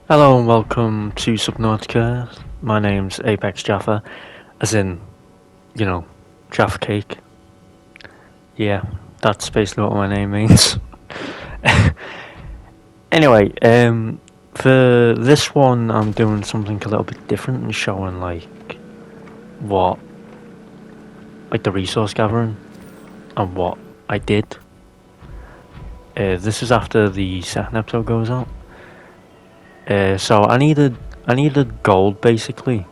Hello and welcome to Subnautica. My name's Apex Jaffa, as in, Jaffa Cake. Yeah, that's basically what my name means. Anyway, for this one I'm doing something a little bit different and showing the resource gathering and what I did. This is after the second episode goes out. So I needed gold basically.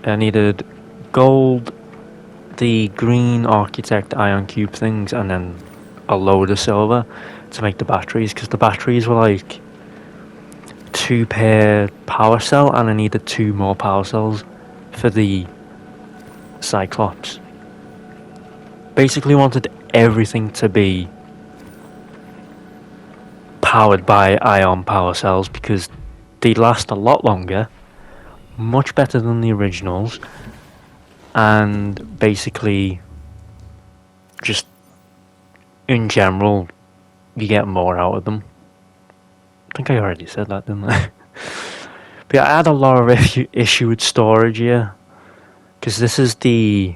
I needed gold, the green architect ion cube things, and then a load of silver to make the batteries, because the batteries were like 2 per power cell, and I needed 2 more power cells for the Cyclops. Basically wanted everything to be powered by ion power cells because they last a lot longer, much better than the originals, and basically just in general you get more out of them. I think I already said that, didn't I? But yeah, I had a lot of issue with storage here because this is the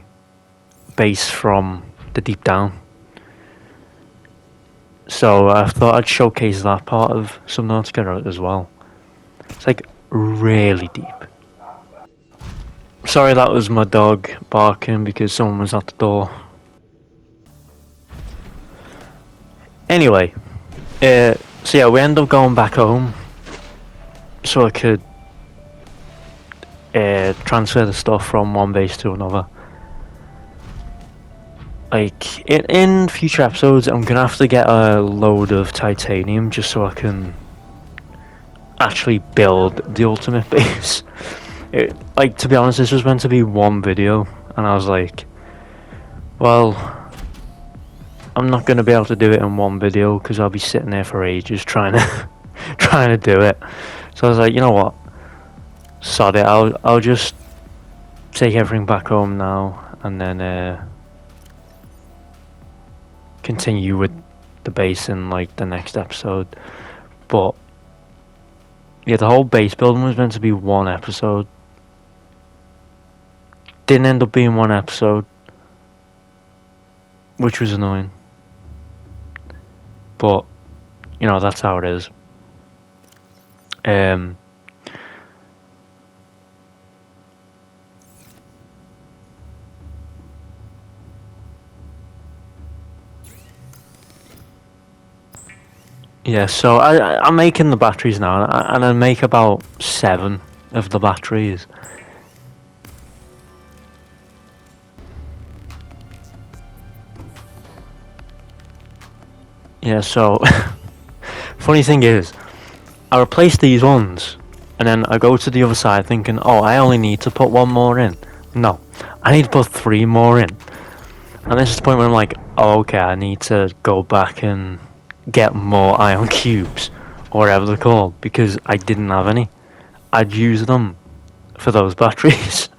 base from the deep down. So I thought I'd showcase that part of Subnautica as well. It's like really deep. Sorry, that was my dog barking because someone was at the door. Anyway, so yeah, we end up going back home so I could transfer the stuff from one base to another. Like, in future episodes, I'm gonna have to get a load of titanium just so I can actually build the ultimate base. To be honest, this was meant to be one video, and I was like, well, I'm not gonna be able to do it in one video because I'll be sitting there for ages trying to do it. So I was like, you know what? Sod it. I'll just take everything back home now, and then continue with the base in the next episode. But yeah, the whole base building was meant to be one episode. Didn't end up being one episode, which was annoying. But that's how it is. Yeah, so I'm making the batteries now, and I make about 7 of the batteries. Yeah, so funny thing is, I replace these ones, and then I go to the other side thinking, oh, I only need to put 1 more in. No, I need to put 3 more in. And this is the point where I'm like, oh, okay, I need to go back and get more ion cubes, or whatever they're called, because I didn't have any. I'd use them for those batteries.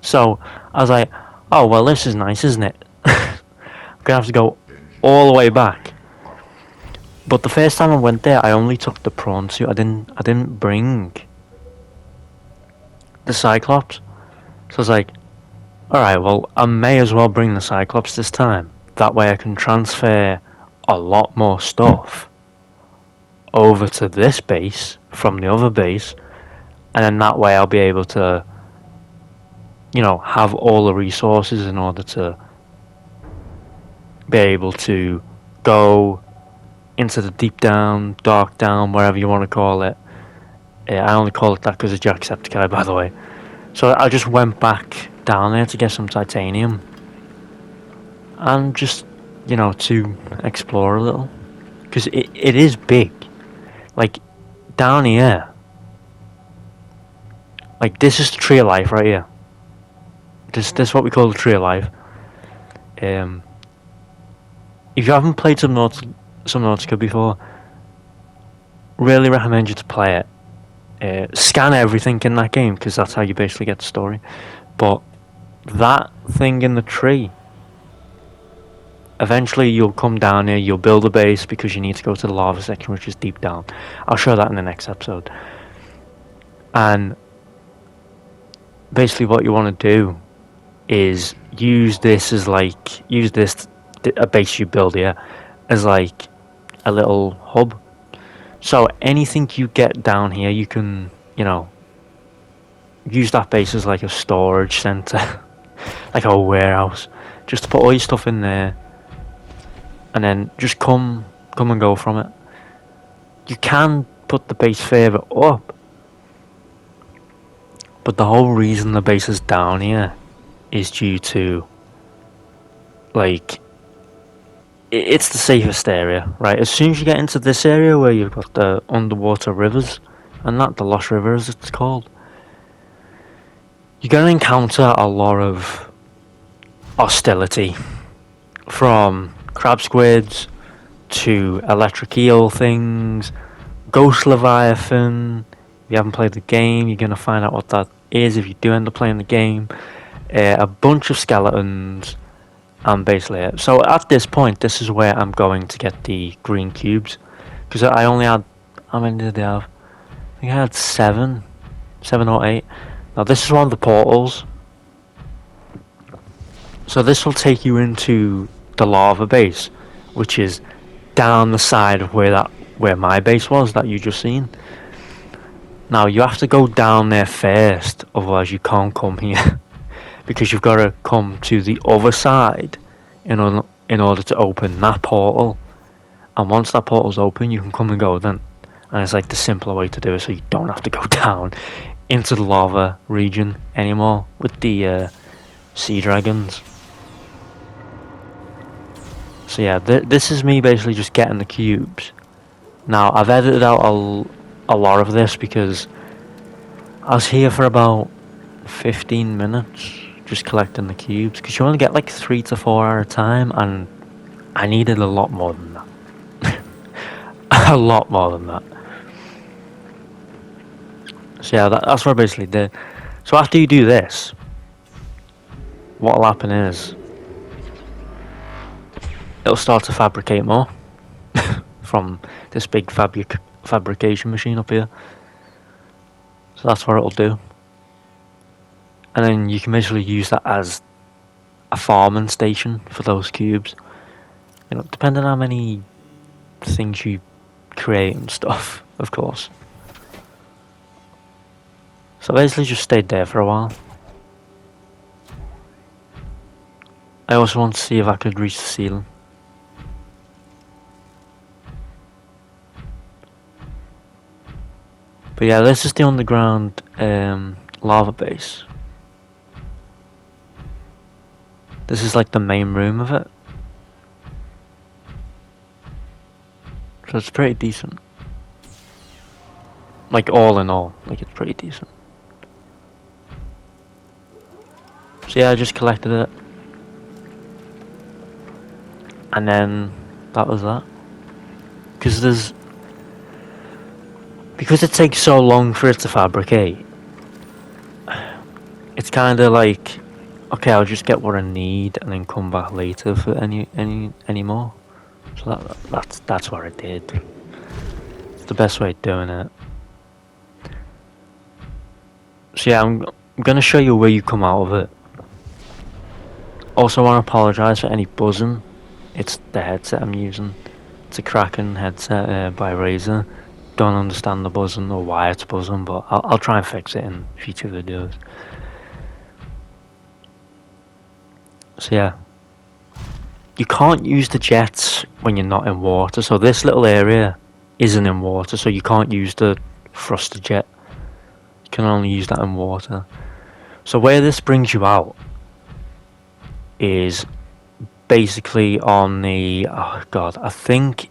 So I was like, oh, well, this is nice, isn't it? I'm gonna have to go all the way back. But the first time I went there, I only took the prawn suit. I didn't bring the Cyclops. So I was like, alright, well, I may as well bring the Cyclops this time. That way I can transfer a lot more stuff over to this base from the other base, and then that way I'll be able to have all the resources in order to be able to go into the deep down, dark down, whatever you want to call it. I only call it that because of Jacksepticeye, by the way. So I just went back down there to get some titanium and just to explore a little, because it is big. Like down here, this is the tree of life right here. This is what we call the tree of life. If you haven't played Subnautica before, really recommend you to play it. Scan everything in that game because that's how you basically get the story. But that thing in the tree, eventually you'll come down here, you'll build a base because you need to go to the lava section, which is deep down. I'll show that in the next episode. And basically what you want to do is use this as like, a base you build here, as like a little hub. So anything you get down here, you can, you know, use that base as like a storage center, like a warehouse, just to put all your stuff in there, and then just come and go from it. You can put the base further up, but the whole reason the base is down here is due to, like, it's the safest area, right? As soon as you get into this area where you've got the underwater rivers, and not the Lost River as it's called, you're going to encounter a lot of hostility, from crab squids to electric eel things, ghost leviathan. If you haven't played the game, you're going to find out what that is if you do end up playing the game. A bunch of skeletons, and basically it. So at this point, this is where I'm going to get the green cubes, because I only had, how many did they have? I think I had 7 or 8. Now this is one of the portals, so this will take you into the lava base, which is down the side of where my base was that you just seen. Now you have to go down there first, otherwise you can't come here. Because you've got to come to the other side in order to open that portal. And once that portal's open, you can come and go then. And it's like the simpler way to do it, so you don't have to go down into the lava region anymore with the sea dragons. So yeah, this is me basically just getting the cubes. Now I've edited out a lot of this because I was here for about 15 minutes just collecting the cubes, because you only get like 3 to 4 at a time, and I needed a lot more than that. A lot more than that. So yeah, that's what I basically did. So after you do this, what'll happen is it'll start to fabricate more from this big fabrication machine up here. So that's what it'll do. And then you can basically use that as a farming station for those cubes. You know, depending on how many things you create and stuff, of course. So basically just stayed there for a while. I also want to see if I could reach the ceiling. But yeah, this is the underground lava base. This is like the main room of it. So it's pretty decent. Like all in all, like it's pretty decent. So yeah, I just collected it. And then that was that. Because it takes so long for it to fabricate, it's kinda like, okay, I'll just get what I need and then come back later for any more. So that's what I did. It's the best way of doing it. So yeah, I'm gonna show you where you come out of it. Also want to apologise for any buzzing. It's the headset I'm using. It's a Kraken headset by Razer. Don't understand the buzzing or why it's buzzing, but I'll try and fix it in future videos. So yeah, you can't use the jets when you're not in water. So this little area isn't in water, so you can't use the thruster jet. You can only use that in water. So where this brings you out is basically on the, oh god, I think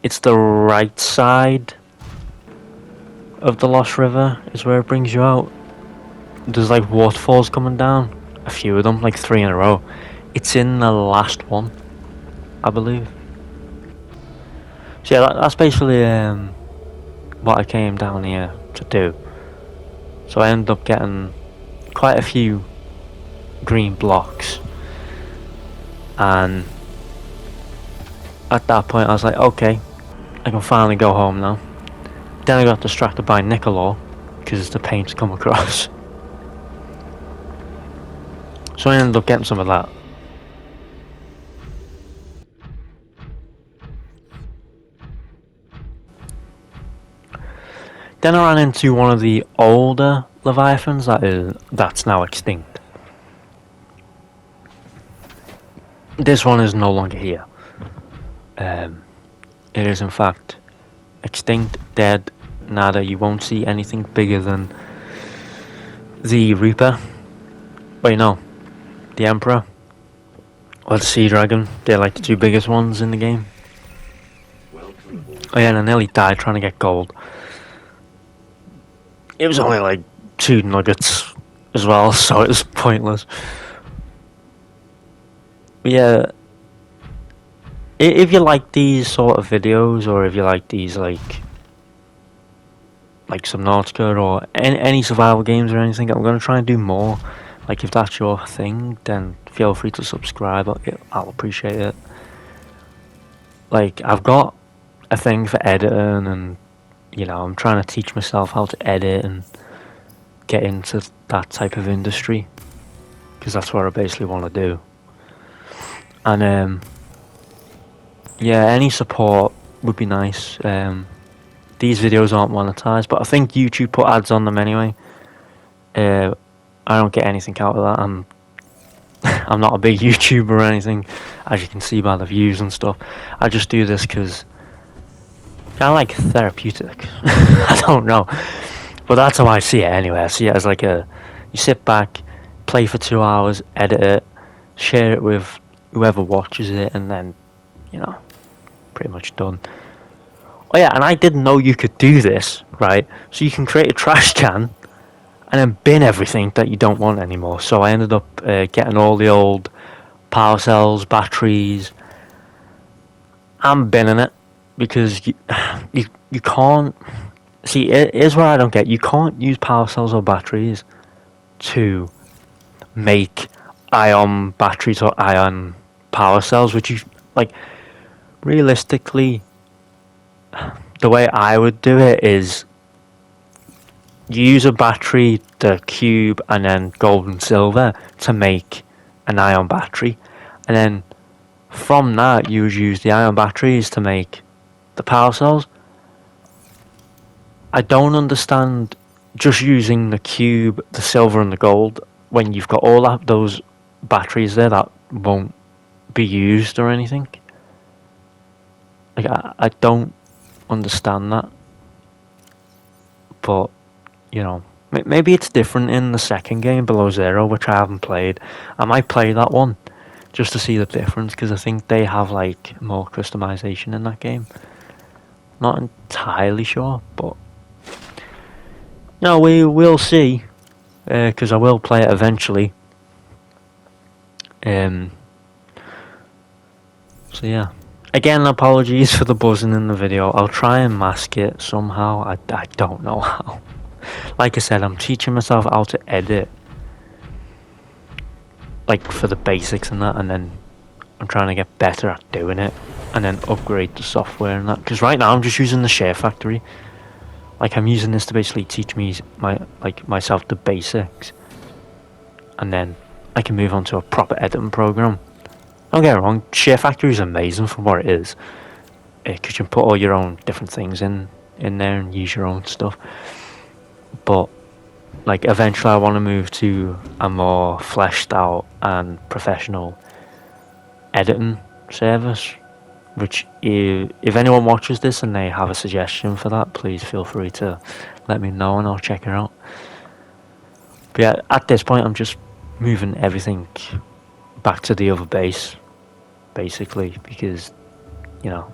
it's the right side of the Lost River is where it brings you out. There's like waterfalls coming down. A few of them, like 3 in a row. It's in the last one, I believe. So yeah, that's basically what I came down here to do. So I ended up getting quite a few green blocks. And at that point I was like, okay, I can finally go home now. Then I got distracted by Nicola because the paint's come across. So I ended up getting some of that. Then I ran into one of the older Leviathans that's now extinct. This one is no longer here. It is in fact extinct, dead, nada. You won't see anything bigger than the Reaper. Wait, no. The Emperor. Or the Sea Dragon. They're like the two biggest ones in the game. Oh yeah, and I nearly died trying to get gold. It was only like 2 nuggets as well, so it was pointless. But yeah, if you like these sort of videos, or if you like these like Subnautica or any survival games or anything, I'm going to try and do more. Like if that's your thing, then feel free to subscribe. I'll appreciate it. Like I've got a thing for editing, and you know, I'm trying to teach myself how to edit and get into that type of industry, because that's what I basically want to do. And yeah, any support would be nice. These videos aren't monetized, but I think YouTube put ads on them anyway. I don't get anything out of that. I'm not a big YouTuber or anything, as you can see by the views and stuff. I just do this because kind of like therapeutic. I don't know, but that's how I see it anyway. I see it as like you sit back, play for 2 hours, edit it, share it with whoever watches it, and then, you know, pretty much done. Oh yeah, and I didn't know you could do this, right? So you can create a trash can and then bin everything that you don't want anymore. So I ended up getting all the old power cells, batteries. I'm binning it because you can't. See, here's what I don't get. You can't use power cells or batteries to make ion batteries or ion power cells, which you like. Realistically, the way I would do it is you use a battery, the cube, and then gold and silver to make an ion battery, and then from that you would use the ion batteries to make the power cells. I don't understand just using the cube, the silver, and the gold when you've got all those batteries there that won't be used or anything. Like I don't understand that, but you know, maybe it's different in the second game, Below Zero, which I haven't played. I might play that one just to see the difference, because I think they have like more customization in that game. Not entirely sure, but no, we'll see, because I will play it eventually. So yeah. Again, apologies for the buzzing in the video. I'll try and mask it somehow. I don't know how. Like I said, I'm teaching myself how to edit, like for the basics and that, and then I'm trying to get better at doing it, and then upgrade the software and that. Because right now I'm just using the Share Factory. Like I'm using this to basically teach me myself the basics, and then I can move on to a proper editing program. Don't get me wrong, Share Factory is amazing for what it is, because you can put all your own different things in there and use your own stuff. But like eventually I want to move to a more fleshed out and professional editing service, which if anyone watches this and they have a suggestion for that, please feel free to let me know and I'll check it out. But yeah, at this point I'm just moving everything back to the other base, basically, because, you know,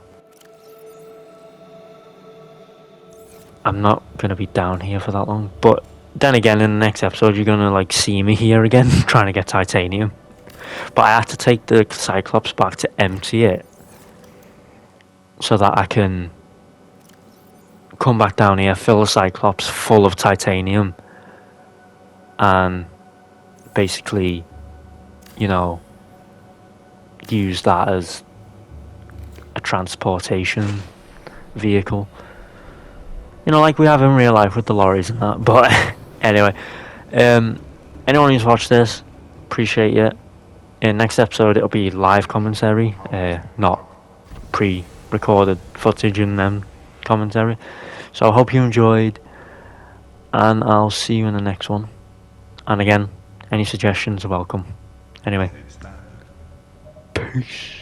I'm not going to be down here for that long. But then again, in the next episode you're going to like see me here again trying to get titanium. But I had to take the Cyclops back to empty it so that I can come back down here, fill the Cyclops full of titanium, and basically you know, use that as a transportation vehicle. You know, like we have in real life with the lorries and that. But anyway, anyone who's watched this, appreciate it. In next episode, it'll be live commentary, not pre-recorded footage and then commentary. So I hope you enjoyed, and I'll see you in the next one. And again, any suggestions are welcome. Anyway, peace.